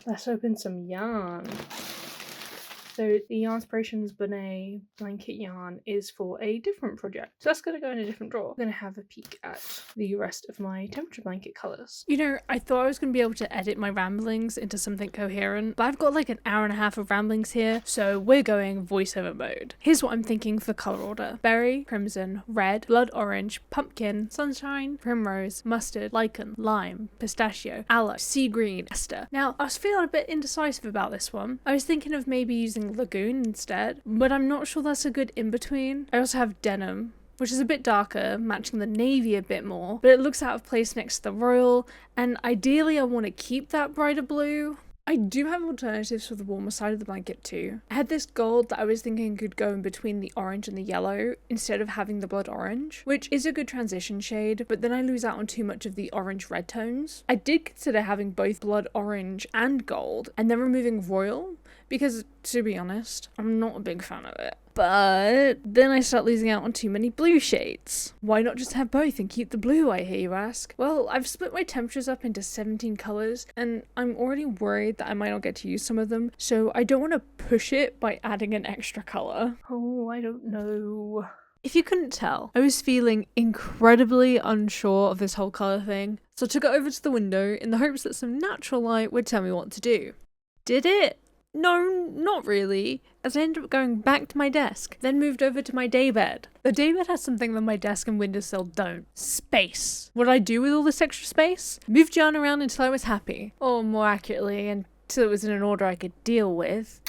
Let's open some yarn. So the Yarnspirations Bonnet blanket yarn is for a different project. So that's going to go in a different drawer. I'm going to have a peek at the rest of my temperature blanket colours. You know, I thought I was going to be able to edit my ramblings into something coherent, but I've got like an hour and a half of ramblings here, so we're going voiceover mode. Here's what I'm thinking for colour order. Berry, crimson, red, blood orange, pumpkin, sunshine, primrose, mustard, lichen, lime, pistachio, aloe, sea green, aster. Now, I was feeling a bit indecisive about this one. I was thinking of maybe using lagoon instead, but I'm not sure that's a good in-between. I also have denim, which is a bit darker, matching the navy a bit more, but it looks out of place next to the royal, and ideally I want to keep that brighter blue. I do have alternatives for the warmer side of the blanket too. I had this gold that I was thinking could go in between the orange and the yellow instead of having the blood orange, which is a good transition shade, but then I lose out on too much of the orange red tones. I did consider having both blood orange and gold and then removing royal, because to be honest, I'm not a big fan of it. But then I start losing out on too many blue shades. Why not just have both and keep the blue, I hear you ask? Well, I've split my temperatures up into 17 colours, and I'm already worried that I might not get to use some of them, so I don't want to push it by adding an extra colour. Oh, I don't know. If you couldn't tell, I was feeling incredibly unsure of this whole colour thing, so I took it over to the window in the hopes that some natural light would tell me what to do. Did it? No, not really, as I ended up going back to my desk, then moved over to my daybed. The daybed has something that my desk and windowsill don't. Space. What did I do with all this extra space? Moved yarn around until I was happy. Or more accurately, until it was in an order I could deal with.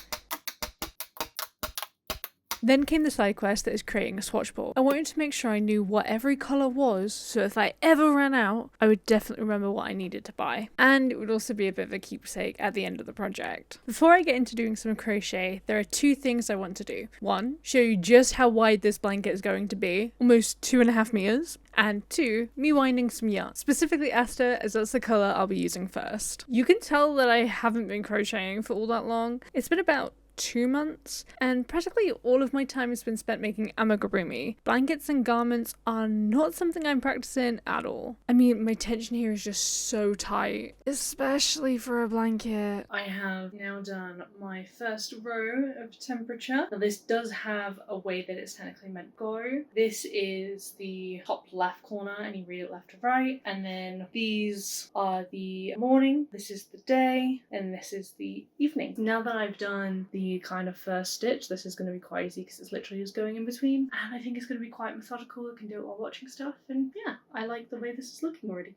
Then came the side quest that is creating a swatchboard. I wanted to make sure I knew what every colour was, so if I ever ran out, I would definitely remember what I needed to buy. And it would also be a bit of a keepsake at the end of the project. Before I get into doing some crochet, there are two things I want to do. One, show you just how wide this blanket is going to be, almost 2.5 meters. And two, me winding some yarn, specifically aster, as that's the colour I'll be using first. You can tell that I haven't been crocheting for all that long. It's been about 2 months, and practically all of my time has been spent making amigurumi. Blankets and garments are not something I'm practicing at all. I mean, my tension here is just so tight, especially for a blanket. I have now done my first row of temperature. Now this does have a way that it's technically meant to go. This is the top left corner and you read it left to right, and then these are the morning, this is the day, and this is the evening. Now that I've done the kind of first stitch, this is going to be quite easy because it's literally just going in between, and I think it's going to be quite methodical. I can do it while watching stuff, and yeah, I like the way this is looking already.